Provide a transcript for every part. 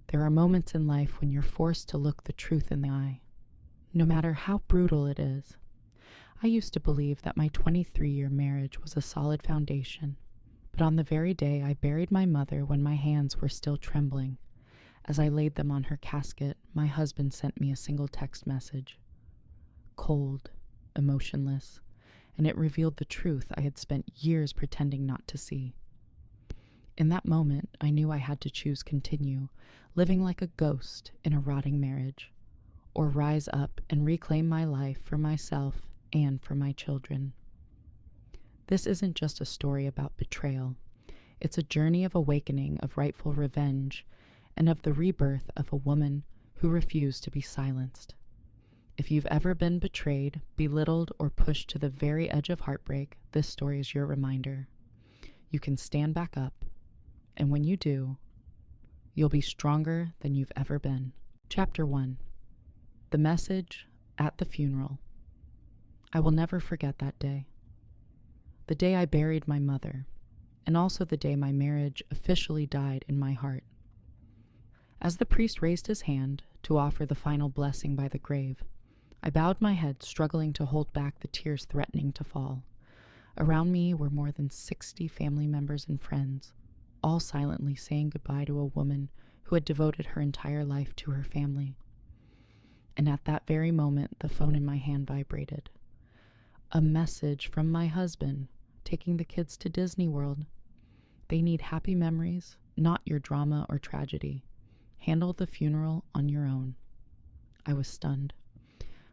There are moments in life when you're forced to look the truth in the eye, no matter how brutal it is. I used to believe that my 23-year marriage was a solid foundation, but on the very day I buried my mother when my hands were still trembling, as I laid them on her casket, my husband sent me a single text message. Cold, emotionless, and it revealed the truth I had spent years pretending not to see. In that moment, I knew I had to choose continue living like a ghost in a rotting marriage, or rise up and reclaim my life for myself and for my children. This isn't just a story about betrayal. It's a journey of awakening, of rightful revenge, and of the rebirth of a woman who refused to be silenced. If you've ever been betrayed, belittled, or pushed to the very edge of heartbreak, this story is your reminder. You can stand back up, and when you do, you'll be stronger than you've ever been. Chapter 1. The message at the funeral. I will never forget that day. The day I buried my mother, and also the day my marriage officially died in my heart. As the priest raised his hand to offer the final blessing by the grave, I bowed my head, struggling to hold back the tears threatening to fall. Around me were more than 60 family members and friends, all silently saying goodbye to a woman who had devoted her entire life to her family. And at that very moment, the phone in my hand vibrated. A message from my husband, taking the kids to Disney World. They need happy memories, not your drama or tragedy. Handle the funeral on your own. I was stunned.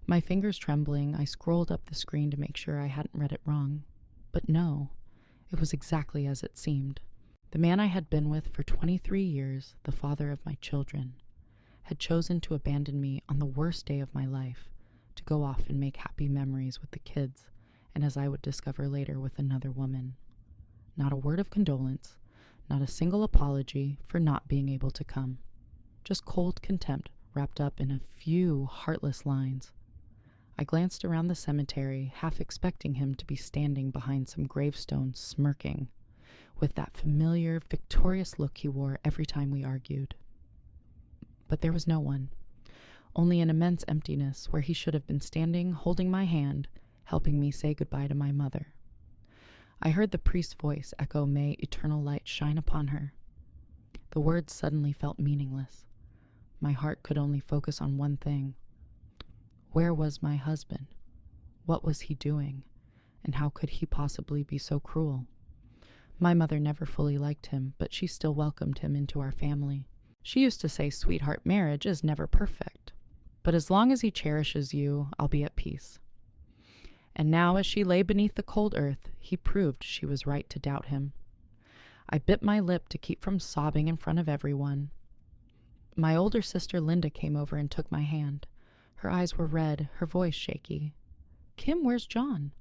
My fingers trembling, I scrolled up the screen to make sure I hadn't read it wrong. But no, it was exactly as it seemed. The man I had been with for 23 years, the father of my children, had chosen to abandon me on the worst day of my life, to go off and make happy memories with the kids, and as I would discover later, with another woman. Not a word of condolence, not a single apology for not being able to come. Just cold contempt wrapped up in a few heartless lines. I glanced around the cemetery, half expecting him to be standing behind some gravestone, smirking, with that familiar, victorious look he wore every time we argued. But there was no one, only an immense emptiness where he should have been standing, holding my hand, helping me say goodbye to my mother. I heard the priest's voice echo, "May eternal light shine upon her." The words suddenly felt meaningless. My heart could only focus on one thing. Where was my husband? What was he doing? And how could he possibly be so cruel? My mother never fully liked him, but she still welcomed him into our family. She used to say, "Sweetheart, marriage is never perfect, but as long as he cherishes you, I'll be at peace." And now, as she lay beneath the cold earth, he proved she was right to doubt him. I bit my lip to keep from sobbing in front of everyone. My older sister Linda came over and took my hand. Her eyes were red, her voice shaky. "Kim, where's John?"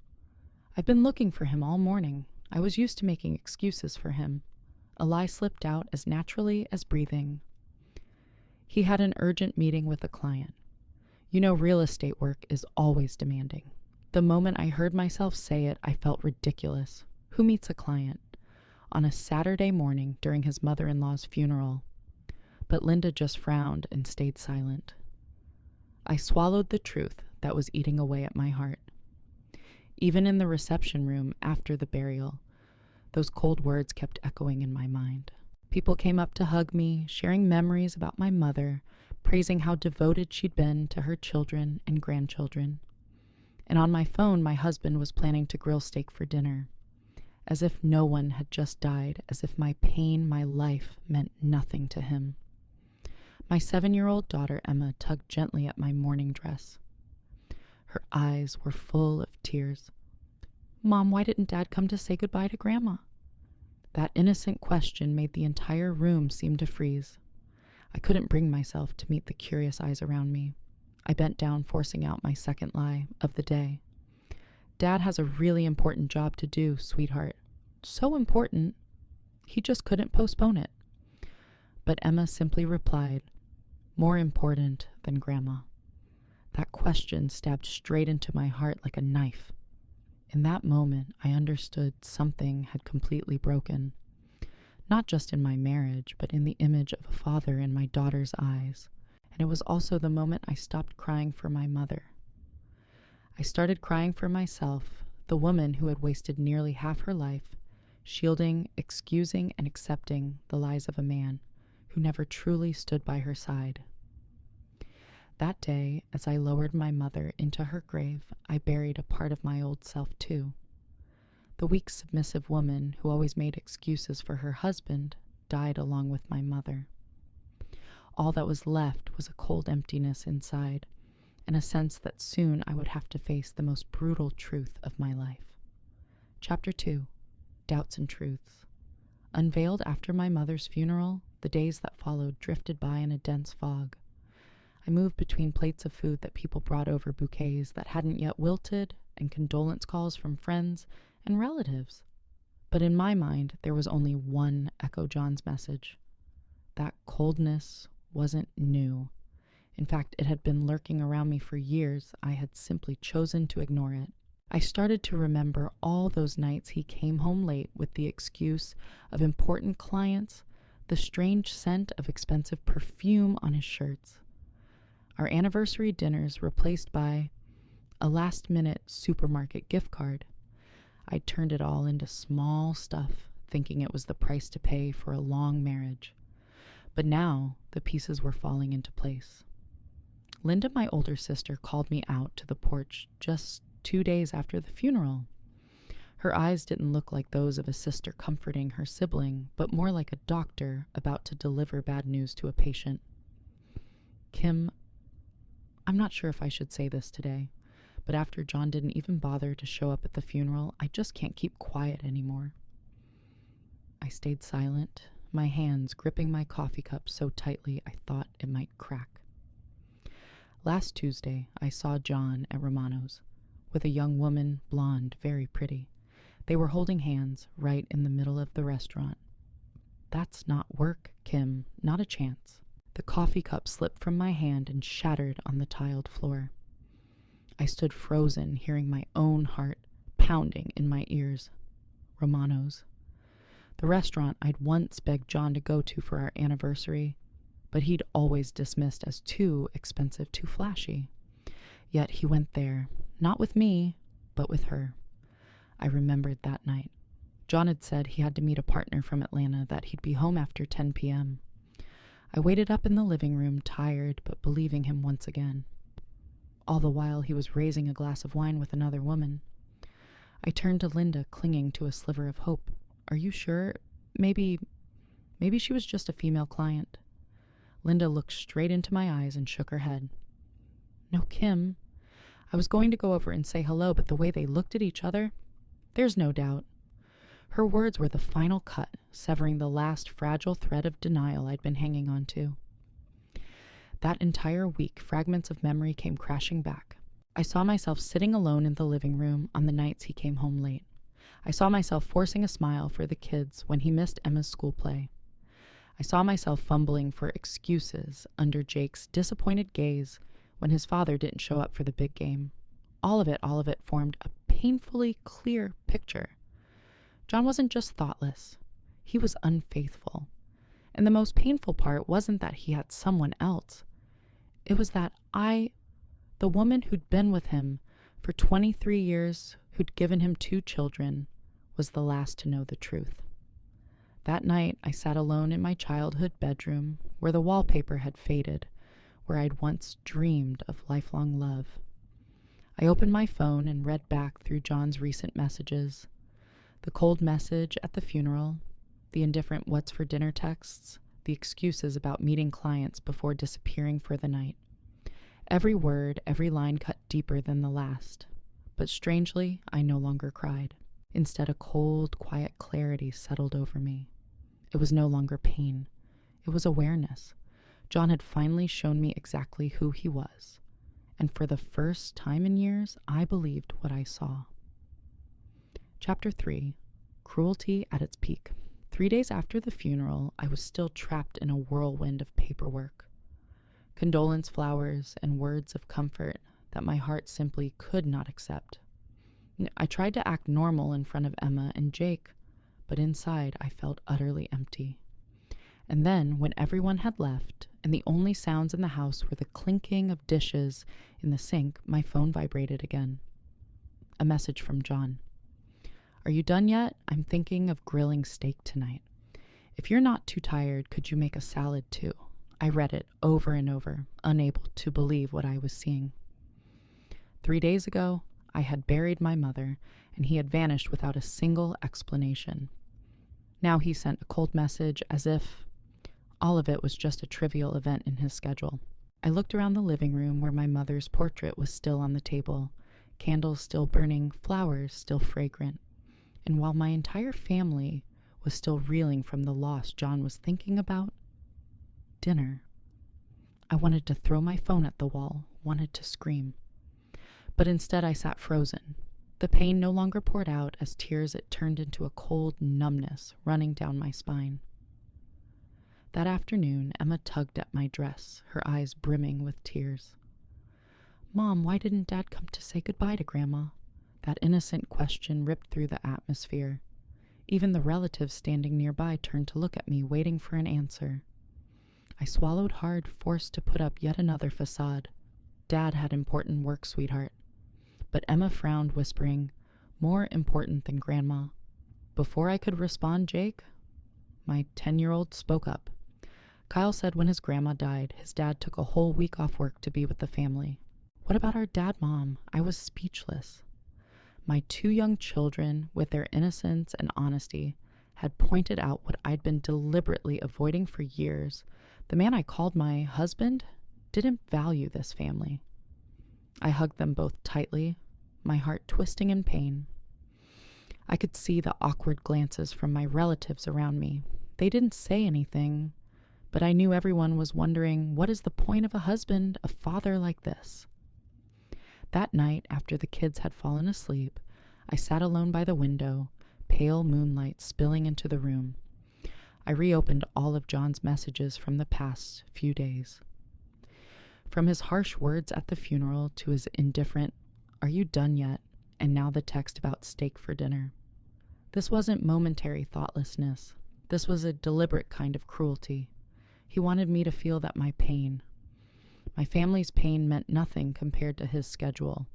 "I've been looking for him all morning. I was used to making excuses for him." A lie slipped out as naturally as breathing. "He had an urgent meeting with a client. You know, real estate work is always demanding." The moment I heard myself say it, I felt ridiculous. Who meets a client on a Saturday morning during his mother-in-law's funeral? But Linda just frowned and stayed silent. I swallowed the truth that was eating away at my heart. Even in the reception room after the burial, those cold words kept echoing in my mind. People came up to hug me, sharing memories about my mother, praising how devoted she'd been to her children and grandchildren. And on my phone, my husband was planning to grill steak for dinner, as if no one had just died, as if my pain, my life, meant nothing to him. My 7-year-old daughter, Emma, tugged gently at my mourning dress. Her eyes were full of tears. "Mom, why didn't Dad come to say goodbye to Grandma?" That innocent question made the entire room seem to freeze. I couldn't bring myself to meet the curious eyes around me. I bent down, forcing out my second lie of the day. "Dad has a really important job to do, sweetheart. So important, he just couldn't postpone it." But Emma simply replied, "More important than Grandma." That question stabbed straight into my heart like a knife. In that moment, I understood something had completely broken. not just in my marriage, but in the image of a father in my daughter's eyes. And it was also the moment I stopped crying for my mother. I started crying for myself, the woman who had wasted nearly half her life, shielding, excusing, and accepting the lies of a man who never truly stood by her side. That day, as I lowered my mother into her grave, I buried a part of my old self too. The weak, submissive woman who always made excuses for her husband died along with my mother. All that was left was a cold emptiness inside, and a sense that soon I would have to face the most brutal truth of my life. Chapter 2. Doubts and Truths. Unveiled after my mother's funeral, the days that followed drifted by in a dense fog. I moved between plates of food that people brought over bouquets that hadn't yet wilted, and condolence calls from friends and relatives. But in my mind, there was only one Echo John's message. That coldness wasn't new. In fact, it had been lurking around me for years. I had simply chosen to ignore it. I started to remember all those nights he came home late with the excuse of important clients, the strange scent of expensive perfume on his shirts. Our anniversary dinners replaced by a last-minute supermarket gift card. I turned it all into small stuff, thinking it was the price to pay for a long marriage. But now the pieces were falling into place. Linda, my older sister, called me out to the porch just 2 days after the funeral. Her eyes didn't look like those of a sister comforting her sibling, but more like a doctor about to deliver bad news to a patient. Kim, I'm not sure if I should say this today, but after John didn't even bother to show up at the funeral, I just can't keep quiet anymore. I stayed silent, my hands gripping my coffee cup so tightly I thought it might crack. Last Tuesday, I saw John at Romano's with a young woman, blonde, very pretty. They were holding hands right in the middle of the restaurant. That's not work, Kim, not a chance. The coffee cup slipped from my hand and shattered on the tiled floor. I stood frozen, hearing my own heart pounding in my ears. Romano's. The restaurant I'd once begged John to go to for our anniversary, but he'd always dismissed as too expensive, too flashy. Yet he went there, not with me, but with her. I remembered that night. John had said he had to meet a partner from Atlanta, that he'd be home after 10 p.m. I waited up in the living room, tired, but believing him once again. All the while he was raising a glass of wine with another woman. I turned to Linda, clinging to a sliver of hope. Are you sure? Maybe she was just a female client. Linda looked straight into my eyes and shook her head. No, Kim. I was going to go over and say hello, but the way they looked at each other, there's no doubt. Her words were the final cut, severing the last fragile thread of denial I'd been hanging on to. That entire week, fragments of memory came crashing back. I saw myself sitting alone in the living room on the nights he came home late. I saw myself forcing a smile for the kids when he missed Emma's school play. I saw myself fumbling for excuses under Jake's disappointed gaze when his father didn't show up for the big game. All of it formed a painfully clear picture. John wasn't just thoughtless. He was unfaithful. And the most painful part wasn't that he had someone else. It was that the woman who'd been with him for 23 years, who'd given him 2 children, was the last to know the truth. That night, I sat alone in my childhood bedroom, where the wallpaper had faded, where I'd once dreamed of lifelong love. I opened my phone and read back through John's recent messages. The cold message at the funeral, the indifferent what's for dinner texts, the excuses about meeting clients before disappearing for the night. Every word, every line cut deeper than the last. But strangely, I no longer cried. Instead, a cold, quiet clarity settled over me. It was no longer pain. It was awareness. John had finally shown me exactly who he was. And for the first time in years, I believed what I saw. Chapter 3. Cruelty at its peak. 3 days after the funeral, I was still trapped in a whirlwind of paperwork. Condolence flowers and words of comfort that my heart simply could not accept. I tried to act normal in front of Emma and Jake, but inside I felt utterly empty. And then, when everyone had left, and the only sounds in the house were the clinking of dishes in the sink, my phone vibrated again. A message from John. "Are you done yet? I'm thinking of grilling steak tonight. If you're not too tired, could you make a salad too?" I read it over and over, unable to believe what I was seeing. 3 days ago, I had buried my mother, and he had vanished without a single explanation. Now he sent a cold message as if all of it was just a trivial event in his schedule. I looked around the living room where my mother's portrait was still on the table, candles still burning, flowers still fragrant. And while my entire family was still reeling from the loss John was thinking about, dinner. I wanted to throw my phone at the wall, wanted to scream. But instead I sat frozen. The pain no longer poured out as tears, it turned into a cold numbness running down my spine. That afternoon, Emma tugged at my dress, her eyes brimming with tears. "Mom, why didn't Dad come to say goodbye to Grandma?" That innocent question ripped through the atmosphere. Even the relatives standing nearby turned to look at me, waiting for an answer. I swallowed hard, forced to put up yet another facade. Dad had important work, sweetheart. But Emma frowned, whispering, "More important than Grandma." Before I could respond, Jake, my 10-year-old, spoke up. Kyle said when his grandma died, his dad took a whole week off work to be with the family. What about our dad, Mom? I was speechless. My 2 young children, with their innocence and honesty, had pointed out what I'd been deliberately avoiding for years. The man I called my husband didn't value this family. I hugged them both tightly, my heart twisting in pain. I could see the awkward glances from my relatives around me. They didn't say anything, but I knew everyone was wondering, what is the point of a husband, a father like this? That night, after the kids had fallen asleep, I sat alone by the window, pale moonlight spilling into the room. I reopened all of John's messages from the past few days. From his harsh words at the funeral to his indifferent, "Are you done yet?" and now the text about steak for dinner. This wasn't momentary thoughtlessness. This was a deliberate kind of cruelty. He wanted me to feel that my family's pain meant nothing compared to his schedule,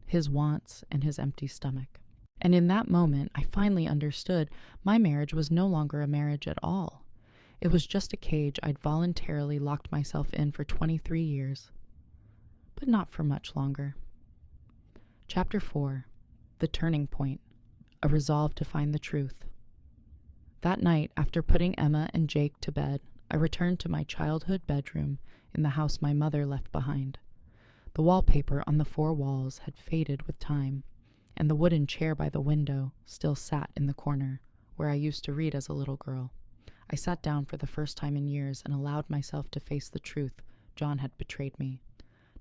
his wants, and his empty stomach. And in that moment, I finally understood my marriage was no longer a marriage at all. It was just a cage I'd voluntarily locked myself in for 23 years. But not for much longer. Chapter 4. The Turning Point. A resolve to find the truth. That night, after putting Emma and Jake to bed, I returned to my childhood bedroom in the house my mother left behind. The wallpaper on the 4 walls had faded with time, and the wooden chair by the window still sat in the corner, where I used to read as a little girl. I sat down for the first time in years and allowed myself to face the truth. John had betrayed me.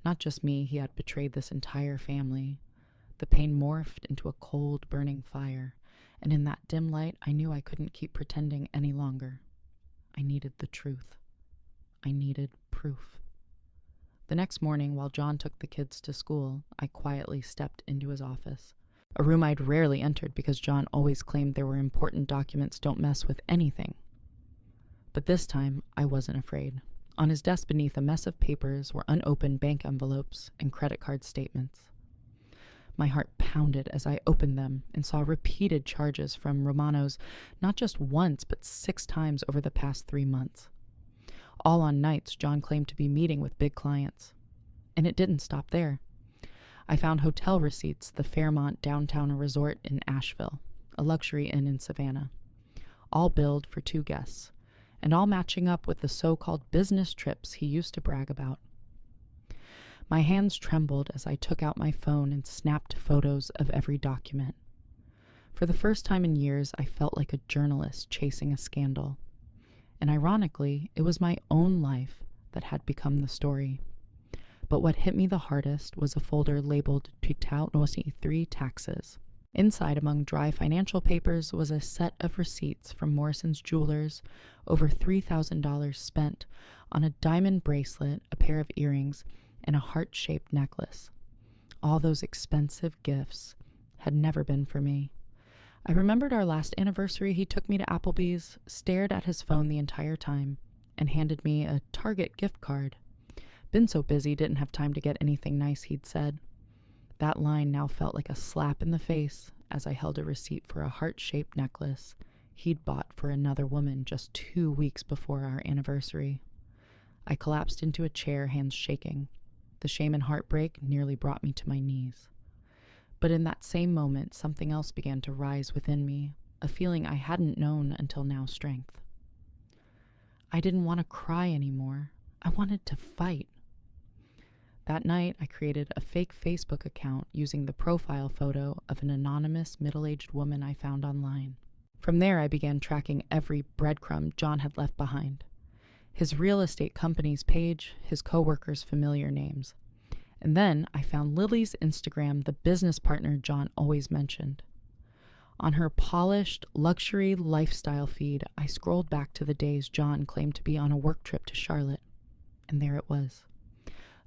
Not just me, he had betrayed this entire family. The pain morphed into a cold, burning fire, and in that dim light, I knew I couldn't keep pretending any longer. I needed the truth. I needed proof. The next morning, while John took the kids to school, I quietly stepped into his office, a room I'd rarely entered because John always claimed there were important documents don't mess with anything. But this time, I wasn't afraid. On his desk beneath a mess of papers were unopened bank envelopes and credit card statements. My heart pounded as I opened them and saw repeated charges from Romanos, not just once, but 6 times over the past 3 months. All on nights John claimed to be meeting with big clients. And it didn't stop there. I found hotel receipts, the Fairmont Downtown Resort in Asheville, a luxury inn in Savannah, all billed for 2 guests, and all matching up with the so-called business trips he used to brag about. My hands trembled as I took out my phone and snapped photos of every document. For the first time in years, I felt like a journalist chasing a scandal. And ironically, it was my own life that had become the story. But what hit me the hardest was a folder labeled 2023 taxes. Inside, among dry financial papers, was a set of receipts from Morrison's Jewelers, over $3,000 spent on a diamond bracelet, a pair of earrings, and a heart-shaped necklace. All those expensive gifts had never been for me. I remembered our last anniversary. He took me to Applebee's, stared at his phone the entire time, and handed me a Target gift card. Been so busy, didn't have time to get anything nice, he'd said. That line now felt like a slap in the face as I held a receipt for a heart-shaped necklace he'd bought for another woman just 2 weeks before our anniversary. I collapsed into a chair, hands shaking. The shame and heartbreak nearly brought me to my knees. But in that same moment, something else began to rise within me, a feeling I hadn't known until now strength. I didn't want to cry anymore. I wanted to fight. That night, I created a fake Facebook account using the profile photo of an anonymous middle-aged woman I found online. From there, I began tracking every breadcrumb John had left behind. His real estate company's page, his coworkers' familiar names. And then I found Lily's Instagram, the business partner John always mentioned. On her polished, luxury lifestyle feed, I scrolled back to the days John claimed to be on a work trip to Charlotte. And there it was.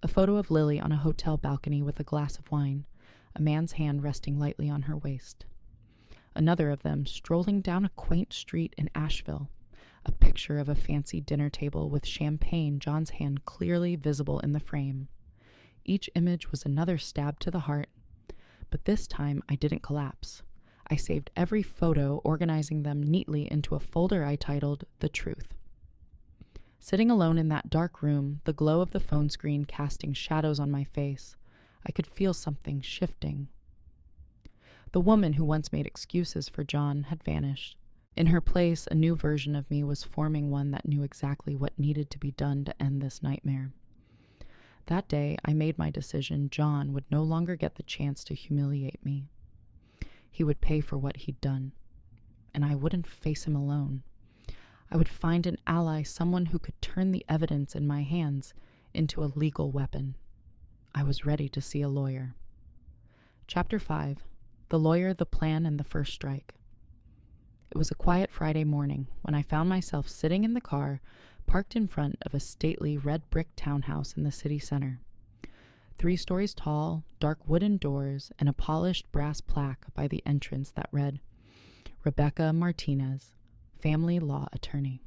A photo of Lily on a hotel balcony with a glass of wine, a man's hand resting lightly on her waist. Another of them strolling down a quaint street in Asheville, a picture of a fancy dinner table with champagne, John's hand clearly visible in the frame. Each image was another stab to the heart, but this time I didn't collapse. I saved every photo, organizing them neatly into a folder I titled The Truth. Sitting alone in that dark room, the glow of the phone screen casting shadows on my face, I could feel something shifting. The woman who once made excuses for John had vanished. In her place, a new version of me was forming, one that knew exactly what needed to be done to end this nightmare. That day, I made my decision. John would no longer get the chance to humiliate me. He would pay for what he'd done, and I wouldn't face him alone. I would find an ally, someone who could turn the evidence in my hands into a legal weapon. I was ready to see a lawyer. Chapter 5. The Lawyer, the Plan, and the First Strike. It was a quiet Friday morning when I found myself sitting in the car parked in front of a stately red brick townhouse in the city center. 3 stories tall, dark wooden doors, and a polished brass plaque by the entrance that read, Rebecca Martinez, Family Law Attorney.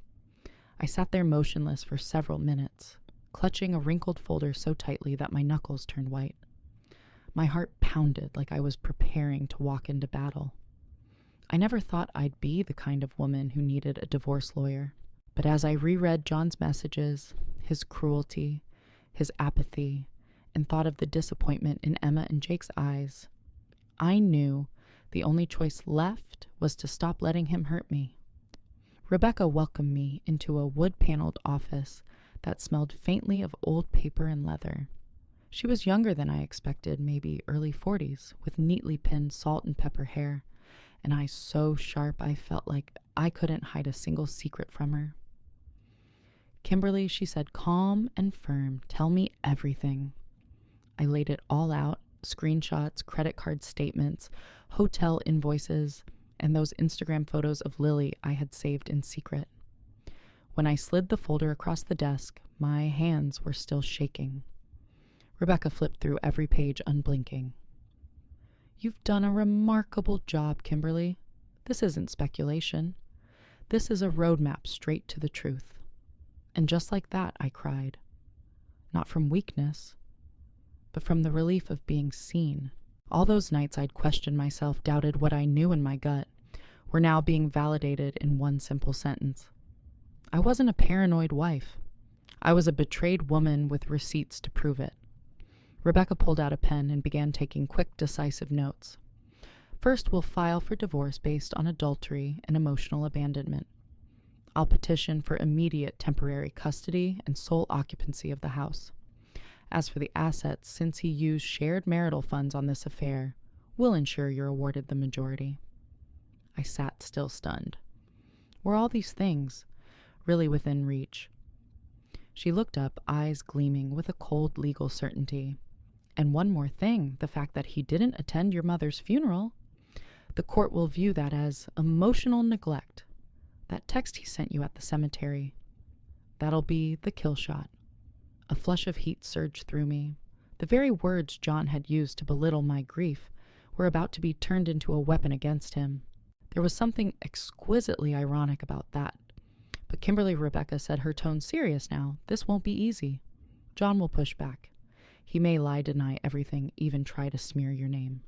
I sat there motionless for several minutes, clutching a wrinkled folder so tightly that my knuckles turned white. My heart pounded like I was preparing to walk into battle. I never thought I'd be the kind of woman who needed a divorce lawyer. But as I reread John's messages, his cruelty, his apathy, and thought of the disappointment in Emma and Jake's eyes, I knew the only choice left was to stop letting him hurt me. Rebecca welcomed me into a wood-paneled office that smelled faintly of old paper and leather. She was younger than I expected, maybe early 40s, with neatly pinned salt and pepper hair, and eyes so sharp I felt like I couldn't hide a single secret from her. Kimberly, she said, calm and firm, tell me everything. I laid it all out, screenshots, credit card statements, hotel invoices, and those Instagram photos of Lily I had saved in secret. When I slid the folder across the desk, my hands were still shaking. Rebecca flipped through every page, unblinking. You've done a remarkable job, Kimberly. This isn't speculation. This is a roadmap straight to the truth. And just like that, I cried. Not from weakness, but from the relief of being seen. All those nights I'd questioned myself, doubted what I knew in my gut, were now being validated in one simple sentence. I wasn't a paranoid wife. I was a betrayed woman with receipts to prove it. Rebecca pulled out a pen and began taking quick, decisive notes. First, we'll file for divorce based on adultery and emotional abandonment. I'll petition for immediate temporary custody and sole occupancy of the house. As for the assets, since he used shared marital funds on this affair, we'll ensure you're awarded the majority. I sat still stunned. Were all these things really within reach? She looked up, eyes gleaming with a cold legal certainty. And one more thing, the fact that he didn't attend your mother's funeral. The court will view that as emotional neglect. That text he sent you at the cemetery, that'll be the kill shot. A flush of heat surged through me. The very words John had used to belittle my grief were about to be turned into a weapon against him. There was something exquisitely ironic about that. But Kimberly Rebecca said, her tone serious now. This won't be easy. John will push back. He may lie, deny everything, even try to smear your name.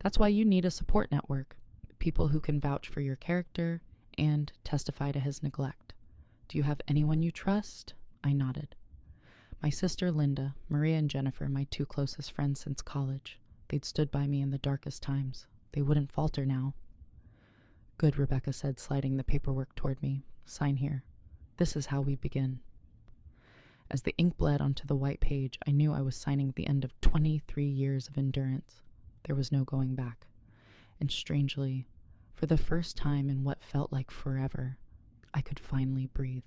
That's why you need a support network. People who can vouch for your character and testify to his neglect. Do you have anyone you trust? I nodded. My sister Linda, Maria and Jennifer, my two closest friends since college. They'd stood by me in the darkest times. They wouldn't falter now. Good, Rebecca said, sliding the paperwork toward me. Sign here. This is how we begin. As the ink bled onto the white page, I knew I was signing the end of 23 years of endurance. There was no going back. And strangely, for the first time in what felt like forever, I could finally breathe.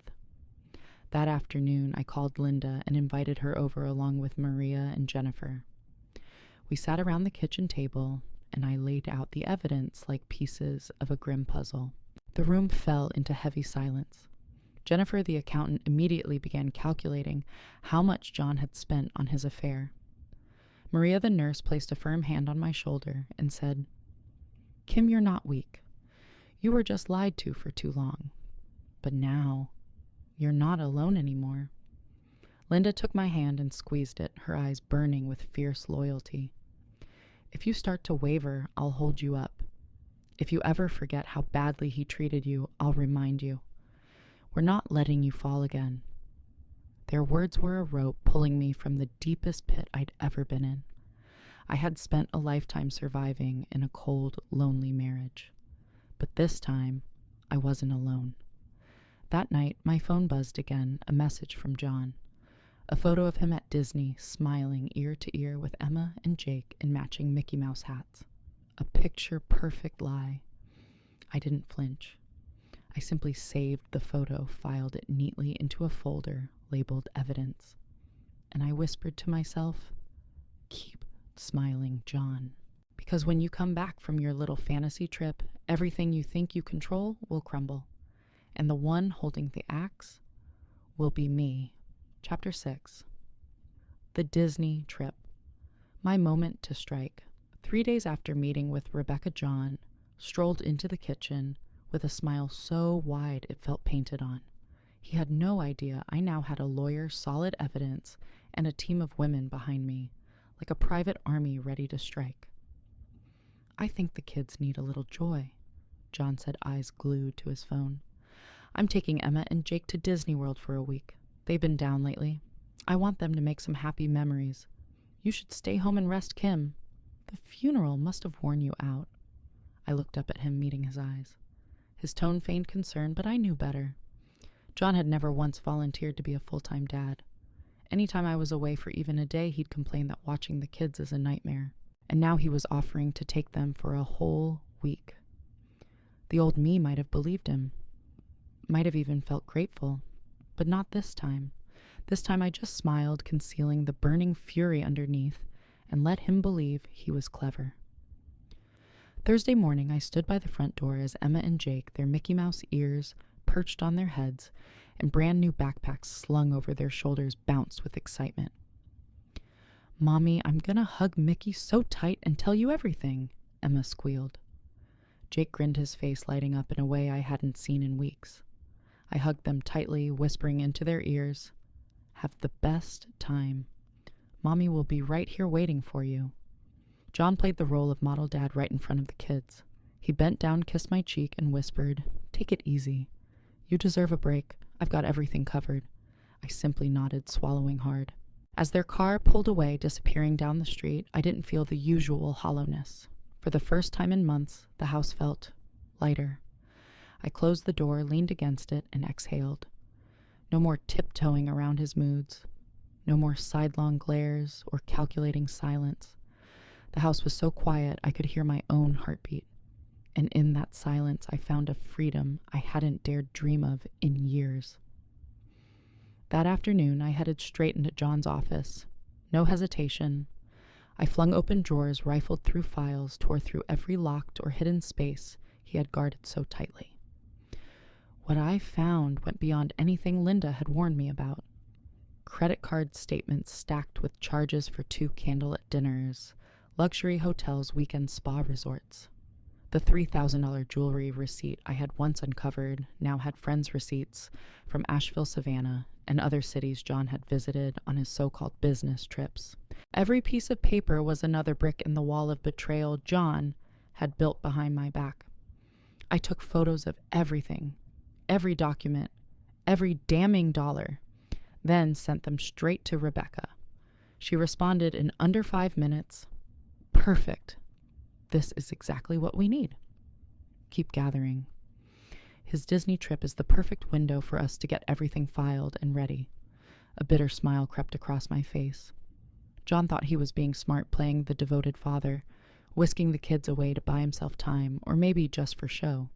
That afternoon, I called Linda and invited her over along with Maria and Jennifer. We sat around the kitchen table, and I laid out the evidence like pieces of a grim puzzle. The room fell into heavy silence. Jennifer, the accountant, immediately began calculating how much John had spent on his affair. Maria, the nurse, placed a firm hand on my shoulder and said, Kim, you're not weak. You were just lied to for too long. But now, you're not alone anymore. Linda took my hand and squeezed it, her eyes burning with fierce loyalty. If you start to waver, I'll hold you up. If you ever forget how badly he treated you, I'll remind you. We're not letting you fall again. Their words were a rope pulling me from the deepest pit I'd ever been in. I had spent a lifetime surviving in a cold, lonely marriage. But this time, I wasn't alone. That night, my phone buzzed again, a message from John. A photo of him at Disney, smiling ear to ear with Emma and Jake in matching Mickey Mouse hats. A picture-perfect lie. I didn't flinch. I simply saved the photo, filed it neatly into a folder labeled evidence. And I whispered to myself, keep smiling, John. Because when you come back from your little fantasy trip, everything you think you control will crumble. And the one holding the axe will be me. Chapter 6. The Disney Trip. My moment to strike. 3 days after meeting with Rebecca, John strolled into the kitchen with a smile so wide it felt painted on. He had no idea I now had a lawyer, solid evidence, and a team of women behind me, like a private army ready to strike. I think the kids need a little joy, John said, eyes glued to his phone. I'm taking Emma and Jake to Disney World for a week. They've been down lately. I want them to make some happy memories. You should stay home and rest, Kim. The funeral must have worn you out. I looked up at him, meeting his eyes. His tone feigned concern, but I knew better. John had never once volunteered to be a full-time dad. Anytime I was away for even a day, he'd complain that watching the kids is a nightmare. And now he was offering to take them for a whole week. The old me might have believed him. Might have even felt grateful. But not this time. This time I just smiled, concealing the burning fury underneath, and let him believe he was clever. Thursday morning, I stood by the front door as Emma and Jake, their Mickey Mouse ears perched on their heads and brand new backpacks slung over their shoulders, bounced with excitement. Mommy, I'm gonna hug Mickey so tight and tell you everything, Emma squealed. Jake grinned, his face lighting up in a way I hadn't seen in weeks. I hugged them tightly, whispering into their ears, "Have the best time. Mommy will be right here waiting for you." John played the role of model dad right in front of the kids. He bent down, kissed my cheek, and whispered, "Take it easy. You deserve a break. I've got everything covered." I simply nodded, swallowing hard. As their car pulled away, disappearing down the street, I didn't feel the usual hollowness. For the first time in months, the house felt lighter. I closed the door, leaned against it, and exhaled. No more tiptoeing around his moods. No more sidelong glares or calculating silence. The house was so quiet I could hear my own heartbeat. And in that silence, I found a freedom I hadn't dared dream of in years. That afternoon, I headed straight into John's office. No hesitation. I flung open drawers, rifled through files, tore through every locked or hidden space he had guarded so tightly. What I found went beyond anything Linda had warned me about. Credit card statements stacked with charges for 2 candlelit dinners, luxury hotels, weekend spa resorts. The $3,000 jewelry receipt I had once uncovered now had friends' receipts from Asheville, Savannah, and other cities John had visited on his so-called business trips. Every piece of paper was another brick in the wall of betrayal John had built behind my back. I took photos of everything, every document, every damning dollar, then sent them straight to Rebecca. She responded in under 5 minutes. Perfect. This is exactly what we need. Keep gathering. His Disney trip is the perfect window for us to get everything filed and ready. A bitter smile crept across my face. John thought he was being smart, playing the devoted father, whisking the kids away to buy himself time, or maybe just for show.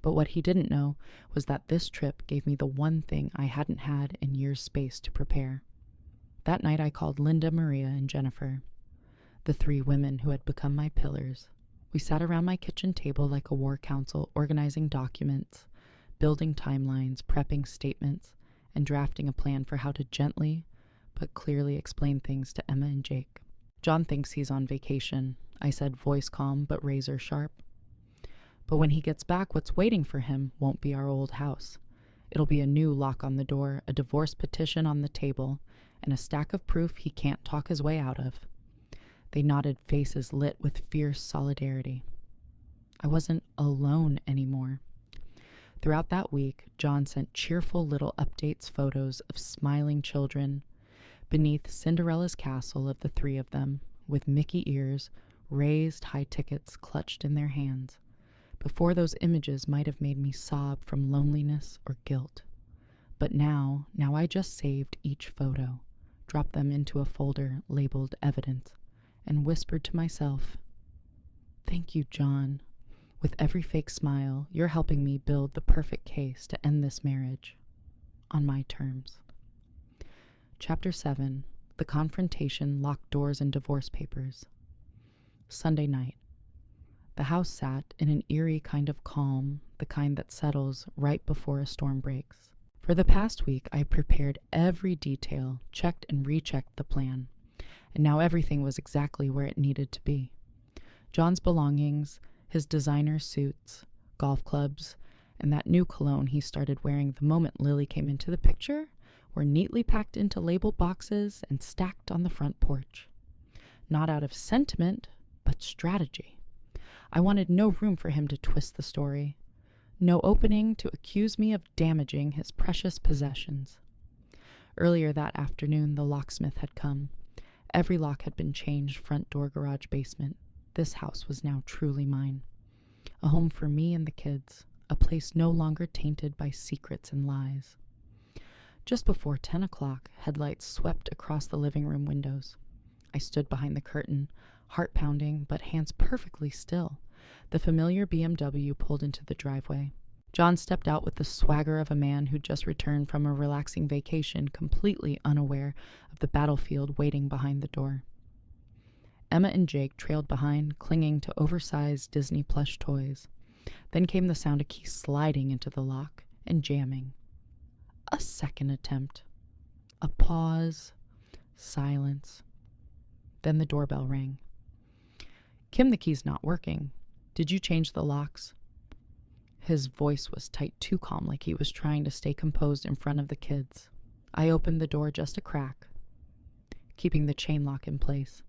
But what he didn't know was that this trip gave me the one thing I hadn't had in years' space to prepare. That night I called Linda, Maria, and Jennifer, the 3 women who had become my pillars. We sat around my kitchen table like a war council, organizing documents, building timelines, prepping statements, and drafting a plan for how to gently but clearly explain things to Emma and Jake. John thinks he's on vacation, I said, voice calm but razor sharp. But when he gets back, what's waiting for him won't be our old house. It'll be a new lock on the door, a divorce petition on the table, and a stack of proof he can't talk his way out of. They nodded, faces lit with fierce solidarity. I wasn't alone anymore. Throughout that week, John sent cheerful little updates, photos of smiling children beneath Cinderella's castle of the 3 of them, with Mickey ears, raised high tickets clutched in their hands. Before, those images might have made me sob from loneliness or guilt. But now I just saved each photo, dropped them into a folder labeled evidence, and whispered to myself, "Thank you, John. With every fake smile, you're helping me build the perfect case to end this marriage on my terms." Chapter 7. The Confrontation, Locked Doors, and Divorce Papers. Sunday night. The house sat in an eerie kind of calm, the kind that settles right before a storm breaks. For the past week, I prepared every detail, checked and rechecked the plan, and now everything was exactly where it needed to be. John's belongings, his designer suits, golf clubs, and that new cologne he started wearing the moment Lily came into the picture were neatly packed into label boxes and stacked on the front porch. Not out of sentiment, but strategy. I wanted no room for him to twist the story, no opening to accuse me of damaging his precious possessions. Earlier that afternoon, the locksmith had come. Every lock had been changed, front door, garage, basement. This house was now truly mine. A home for me and the kids, a place no longer tainted by secrets and lies. Just before 10 o'clock, headlights swept across the living room windows. I stood behind the curtain, heart pounding, but hands perfectly still. The familiar BMW pulled into the driveway. John stepped out with the swagger of a man who'd just returned from a relaxing vacation, completely unaware of the battlefield waiting behind the door. Emma and Jake trailed behind, clinging to oversized Disney plush toys. Then came the sound of keys sliding into the lock and jamming. A second attempt. A pause. Silence. Then the doorbell rang. "Kim, the key's not working. Did you change the locks?" His voice was tight, too calm, like he was trying to stay composed in front of the kids. I opened the door just a crack, keeping the chain lock in place.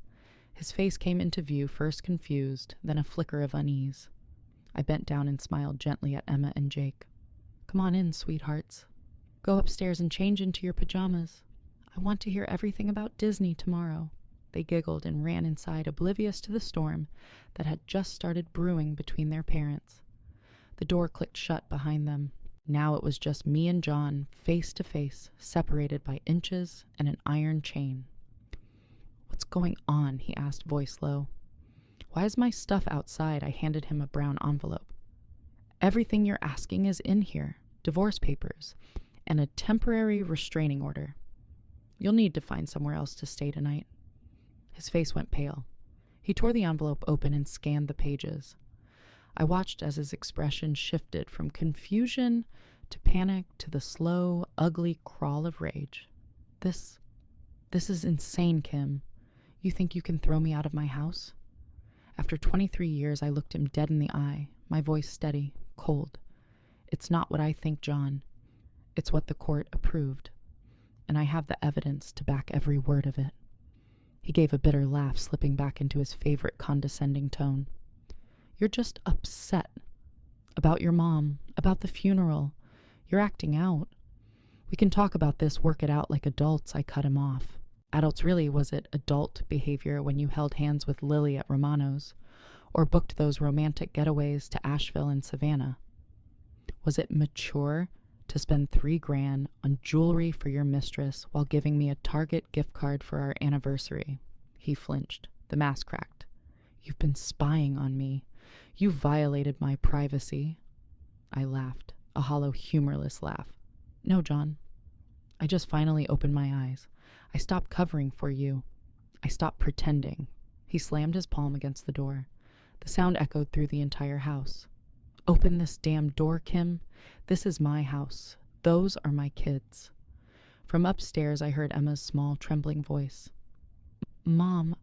His face came into view, first confused, then a flicker of unease. I bent down and smiled gently at Emma and Jake. "Come on in, sweethearts. Go upstairs and change into your pajamas. I want to hear everything about Disney tomorrow." They giggled and ran inside, oblivious to the storm that had just started brewing between their parents. The door clicked shut behind them. Now it was just me and John, face to face, separated by inches and an iron chain. "What's going on?" he asked, voice low. "Why is my stuff outside?" I handed him a brown envelope. "Everything you're asking is in here. Divorce papers and a temporary restraining order. You'll need to find somewhere else to stay tonight." His face went pale. He tore the envelope open and scanned the pages. I watched as his expression shifted from confusion to panic to the slow, ugly crawl of rage. This is insane, Kim. You think you can throw me out of my house?" After 23 years, I looked him dead in the eye, my voice steady, cold. It's not what I think, John. It's what the court approved. And I have the evidence to back every word of it. He gave a bitter laugh, slipping back into his favorite condescending tone. You're just upset. About your mom, about the funeral. You're acting out. We can talk about this, work it out like adults, I cut him off. Adults really, was it adult behavior when you held hands with Lily at Romano's, or booked those romantic getaways to Asheville and Savannah? Was it mature to spend $3,000 on jewelry for your mistress while giving me a Target gift card for our anniversary? He flinched. The mask cracked. You've been spying on me. You violated my privacy. I laughed, a hollow, humorless laugh. No, John. I just finally opened my eyes. I stopped covering for you. I stopped pretending. He slammed his palm against the door. The sound echoed through the entire house. Open this damn door, Kim. This is my house. Those are my kids. From upstairs, I heard Emma's small, trembling voice. Mom,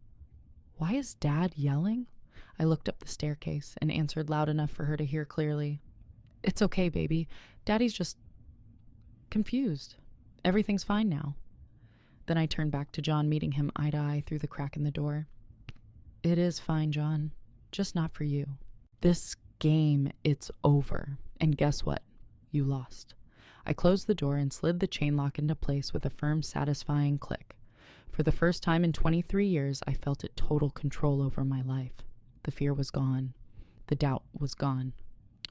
why is Dad yelling? I looked up the staircase and answered loud enough for her to hear clearly. It's okay, baby. Daddy's just confused. Everything's fine now. Then I turned back to John, meeting him eye to eye through the crack in the door. It is fine, John. Just not for you. This game, it's over. And guess what? You lost. I closed the door and slid the chain lock into place with a firm, satisfying click. For the first time in 23 years, I felt at total control over my life. The fear was gone. The doubt was gone.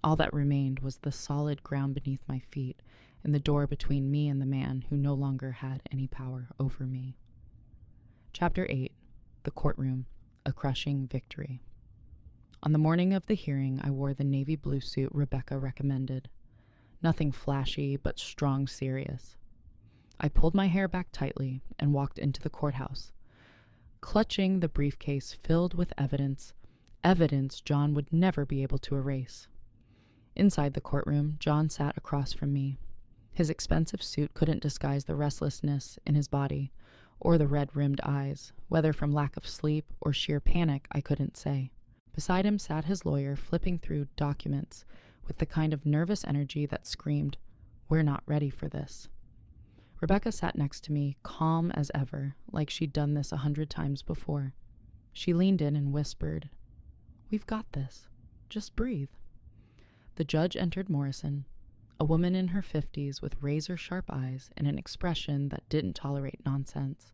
All that remained was the solid ground beneath my feet and the door between me and the man who no longer had any power over me. Chapter 8. The Courtroom. A Crushing Victory. On the morning of the hearing, I wore the navy blue suit Rebecca recommended. Nothing flashy, but strong serious. I pulled my hair back tightly and walked into the courthouse, clutching the briefcase filled with evidence John would never be able to erase. Inside the courtroom, John sat across from me. His expensive suit couldn't disguise the restlessness in his body or the red-rimmed eyes, whether from lack of sleep or sheer panic I couldn't say. Beside him sat his lawyer, flipping through documents with the kind of nervous energy that screamed, "We're not ready for this." Rebecca sat next to me, calm as ever, like she'd done this 100 times before. She leaned in and whispered, "We've got this. Just breathe." The judge entered Morrison, a woman in her 50s with razor-sharp eyes and an expression that didn't tolerate nonsense.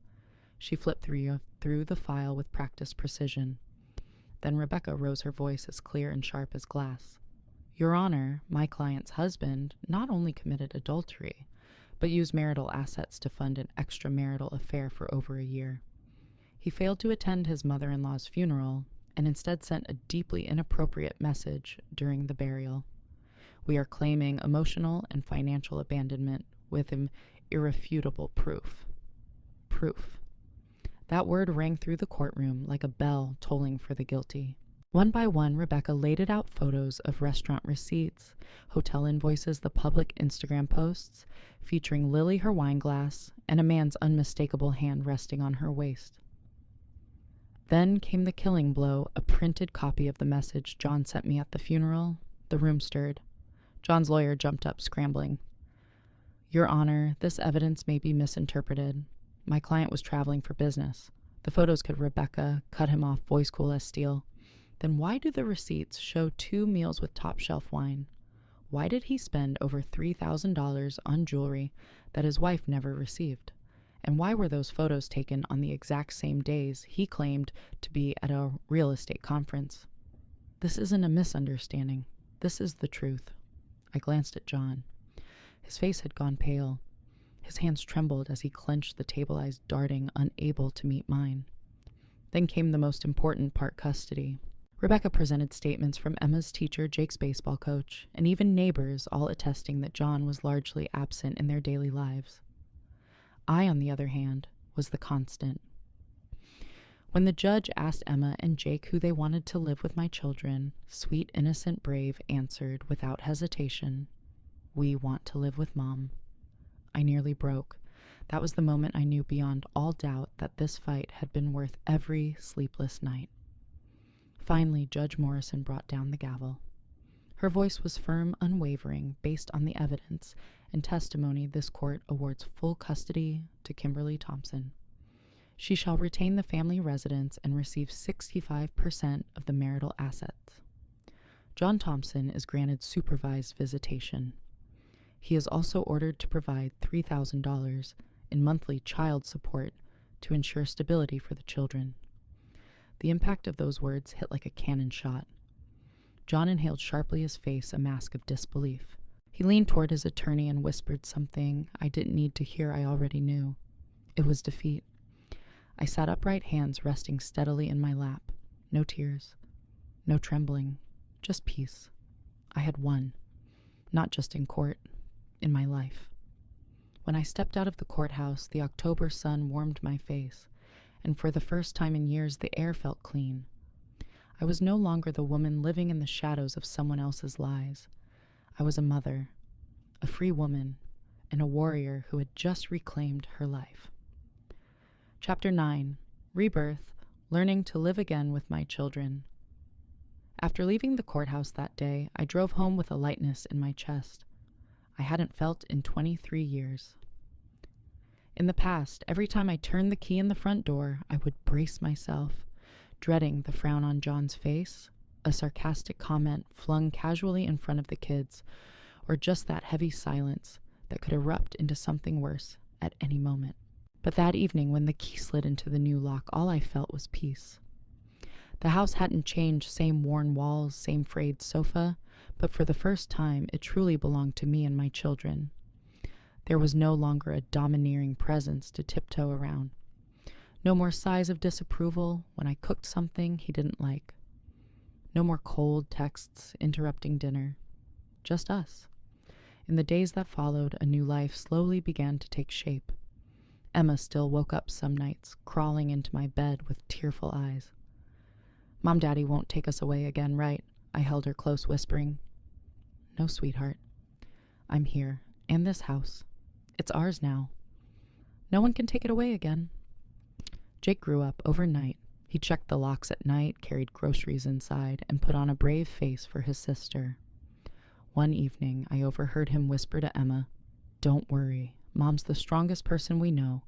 She flipped through the file with practiced precision. Then Rebecca rose her voice as clear and sharp as glass. "Your Honor, my client's husband not only committed adultery, but used marital assets to fund an extramarital affair for over a year. He failed to attend his mother-in-law's funeral and instead sent a deeply inappropriate message during the burial. We are claiming emotional and financial abandonment with irrefutable proof." Proof. That word rang through the courtroom like a bell tolling for the guilty. One by one, Rebecca laded out photos of restaurant receipts, hotel invoices, the public Instagram posts, featuring Lily her wine glass, and a man's unmistakable hand resting on her waist. Then came the killing blow, a printed copy of the message John sent me at the funeral. The room stirred. John's lawyer jumped up, scrambling. "Your Honor, this evidence may be misinterpreted. My client was traveling for business. The photos could Rebecca cut him off, voice cool as steel. Then why do the receipts show 2 meals with top-shelf wine? Why did he spend over $3,000 on jewelry that his wife never received? And why were those photos taken on the exact same days he claimed to be at a real estate conference? This isn't a misunderstanding. This is the truth." I glanced at John. His face had gone pale. His hands trembled as he clenched the table, eyes darting, unable to meet mine. Then came the most important part, custody. Rebecca presented statements from Emma's teacher, Jake's baseball coach, and even neighbors, all attesting that John was largely absent in their daily lives. I, on the other hand, was the constant. When the judge asked Emma and Jake who they wanted to live with my children, sweet, innocent Brave answered without hesitation, "We want to live with Mom." I nearly broke. That was the moment I knew beyond all doubt that this fight had been worth every sleepless night. Finally, Judge Morrison brought down the gavel. Her voice was firm, unwavering, based on the evidence and testimony. This court awards full custody to Kimberly Thompson. She shall retain the family residence and receive 65% of the marital assets. John Thompson is granted supervised visitation. He is also ordered to provide $3,000 in monthly child support to ensure stability for the children. The impact of those words hit like a cannon shot. John inhaled sharply, his face a mask of disbelief. He leaned toward his attorney and whispered something I didn't need to hear. I already knew. It was defeat. I sat upright, hands resting steadily in my lap. No tears, no trembling, just peace. I had won, not just in court, in my life. When I stepped out of the courthouse, the October sun warmed my face, and for the first time in years, the air felt clean. I was no longer the woman living in the shadows of someone else's lies. I was a mother, a free woman, and a warrior who had just reclaimed her life. Chapter 9. Rebirth, Learning to Live Again with My Children. After leaving the courthouse that day, I drove home with a lightness in my chest I hadn't felt in 23 years. In the past, every time I turned the key in the front door, I would brace myself, dreading the frown on John's face, a sarcastic comment flung casually in front of the kids, or just that heavy silence that could erupt into something worse at any moment. But that evening, when the key slid into the new lock, all I felt was peace. The house hadn't changed, same worn walls, same frayed sofa, but for the first time, it truly belonged to me and my children. There was no longer a domineering presence to tiptoe around. No more sighs of disapproval when I cooked something he didn't like. No more cold texts interrupting dinner. Just us. In the days that followed, a new life slowly began to take shape. Emma still woke up some nights, crawling into my bed with tearful eyes. "Mom, Daddy won't take us away again, right?" I held her close, whispering. "No, sweetheart. I'm here, and this house. It's ours now. No one can take it away again." Jake grew up overnight. He checked the locks at night, carried groceries inside, and put on a brave face for his sister. One evening, I overheard him whisper to Emma, "Don't worry. Mom's the strongest person we know.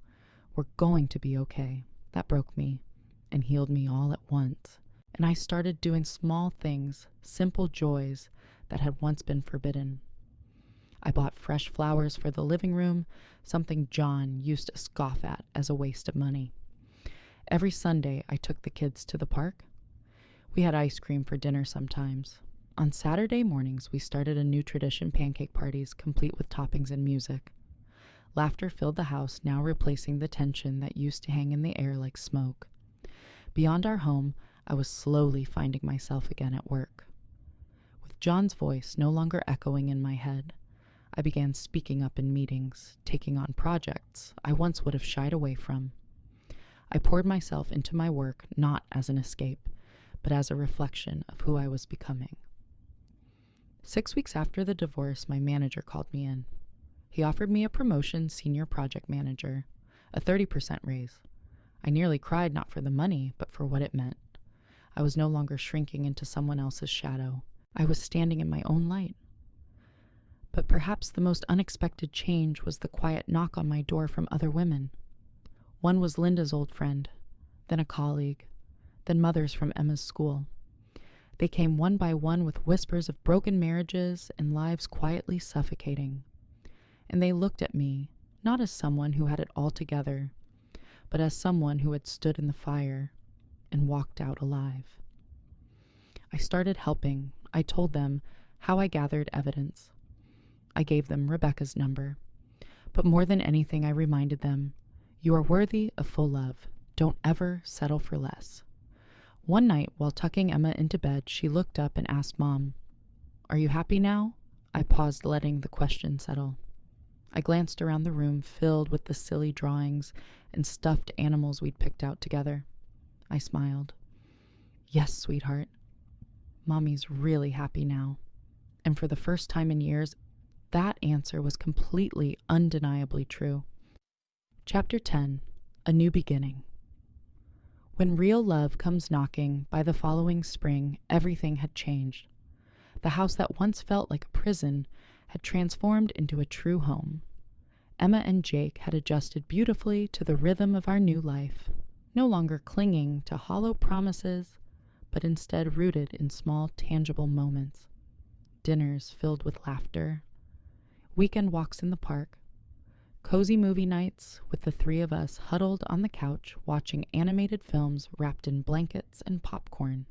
We're going to be okay." That broke me and healed me all at once. And I started doing small things, simple joys that had once been forbidden. I bought fresh flowers for the living room, something John used to scoff at as a waste of money. Every Sunday, I took the kids to the park. We had ice cream for dinner sometimes. On Saturday mornings, we started a new tradition, pancake parties, complete with toppings and music. Laughter filled the house, now replacing the tension that used to hang in the air like smoke. Beyond our home, I was slowly finding myself again at work. With John's voice no longer echoing in my head, I began speaking up in meetings, taking on projects I once would have shied away from. I poured myself into my work not as an escape, but as a reflection of who I was becoming. 6 weeks after the divorce, my manager called me in. He offered me a promotion, senior project manager, a 30% raise. I nearly cried, not for the money, but for what it meant. I was no longer shrinking into someone else's shadow. I was standing in my own light. But perhaps the most unexpected change was the quiet knock on my door from other women. One was Linda's old friend, then a colleague, then mothers from Emma's school. They came one by one with whispers of broken marriages and lives quietly suffocating. And they looked at me, not as someone who had it all together, but as someone who had stood in the fire and walked out alive. I started helping. I told them how I gathered evidence. I gave them Rebecca's number. But more than anything, I reminded them, you are worthy of full love. Don't ever settle for less. One night, while tucking Emma into bed, she looked up and asked Mom, "Are you happy now?" I paused, letting the question settle. I glanced around the room, filled with the silly drawings and stuffed animals we'd picked out together. I smiled. "Yes, sweetheart. Mommy's really happy now." And for the first time in years, that answer was completely, undeniably true. Chapter 10. A New Beginning. When real love comes knocking, by the following spring, everything had changed. The house that once felt like a prison had transformed into a true home. Emma and Jake had adjusted beautifully to the rhythm of our new life, no longer clinging to hollow promises, but instead rooted in small, tangible moments. Dinners filled with laughter, weekend walks in the park, cozy movie nights with the three of us huddled on the couch watching animated films wrapped in blankets and popcorn.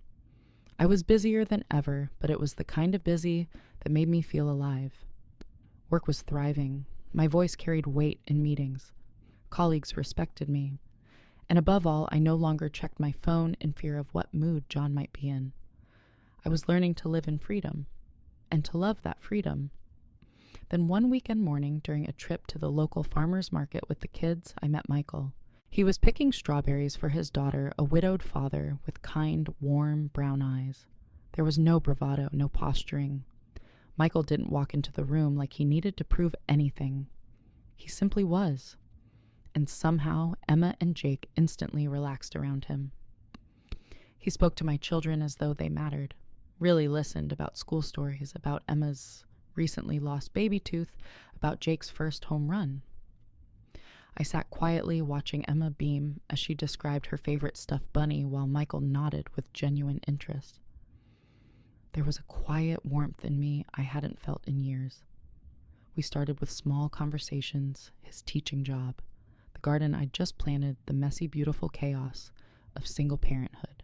I was busier than ever, but it was the kind of busy that made me feel alive. Work was thriving. My voice carried weight in meetings. Colleagues respected me. And above all, I no longer checked my phone in fear of what mood John might be in. I was learning to live in freedom, and to love that freedom. Then one weekend morning, during a trip to the local farmer's market with the kids, I met Michael. He was picking strawberries for his daughter, a widowed father with kind, warm, brown eyes. There was no bravado, no posturing. Michael didn't walk into the room like he needed to prove anything. He simply was. And somehow, Emma and Jake instantly relaxed around him. He spoke to my children as though they mattered, really listened about school stories, about Emma's recently lost baby tooth, about Jake's first home run. I sat quietly watching Emma beam as she described her favorite stuffed bunny while Michael nodded with genuine interest. There was a quiet warmth in me I hadn't felt in years. We started with small conversations, his teaching job, the garden I'd just planted, the messy, beautiful chaos of single parenthood.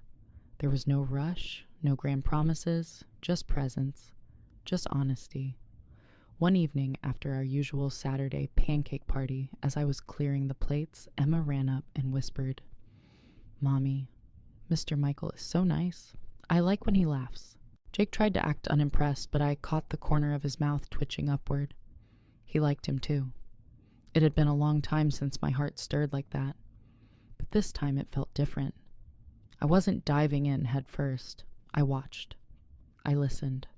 There was no rush, no grand promises, just presence, just honesty. One evening after our usual Saturday pancake party, as I was clearing the plates, Emma ran up and whispered, "Mommy, Mr. Michael is so nice. I like when he laughs." Jake tried to act unimpressed, but I caught the corner of his mouth twitching upward. He liked him too. It had been a long time since my heart stirred like that, but this time it felt different. I wasn't diving in head first. I watched. I listened.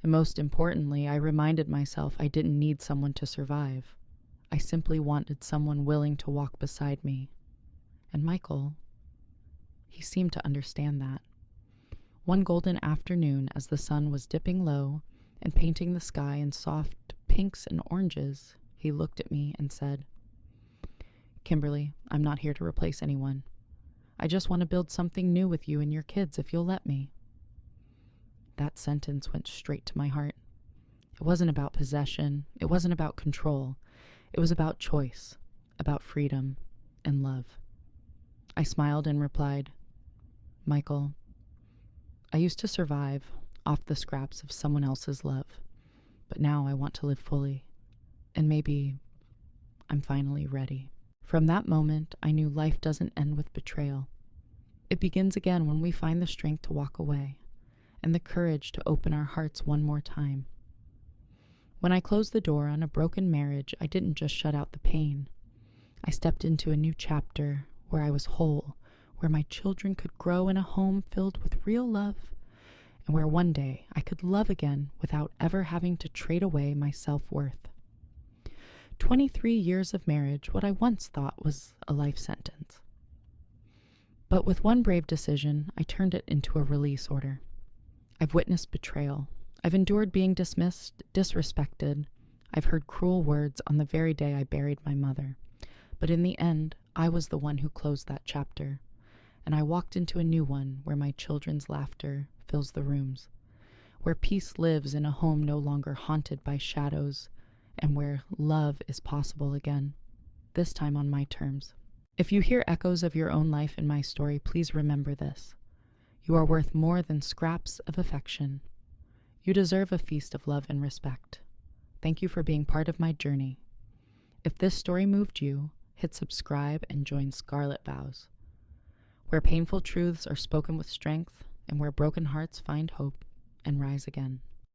And most importantly, I reminded myself I didn't need someone to survive. I simply wanted someone willing to walk beside me. And Michael, he seemed to understand that. One golden afternoon, as the sun was dipping low and painting the sky in soft pinks and oranges, he looked at me and said, "Kimberly, I'm not here to replace anyone. I just want to build something new with you and your kids if you'll let me." That sentence went straight to my heart. It wasn't about possession. It wasn't about control. It was about choice, about freedom and love. I smiled and replied, "Michael, I used to survive off the scraps of someone else's love, but now I want to live fully, and maybe I'm finally ready." From that moment, I knew life doesn't end with betrayal. It begins again when we find the strength to walk away and the courage to open our hearts one more time. When I closed the door on a broken marriage, I didn't just shut out the pain. I stepped into a new chapter where I was whole, where my children could grow in a home filled with real love, and where one day I could love again without ever having to trade away my self-worth. 23 years of marriage, what I once thought was a life sentence. But with one brave decision, I turned it into a release order. I've witnessed betrayal. I've endured being dismissed, disrespected. I've heard cruel words on the very day I buried my mother. But in the end, I was the one who closed that chapter, and I walked into a new one where my children's laughter fills the rooms, where peace lives in a home no longer haunted by shadows, and where love is possible again, this time on my terms. If you hear echoes of your own life in my story, please remember this. You are worth more than scraps of affection. You deserve a feast of love and respect. Thank you for being part of my journey. If this story moved you, hit subscribe and join Scarlet Vows, where painful truths are spoken with strength and where broken hearts find hope and rise again.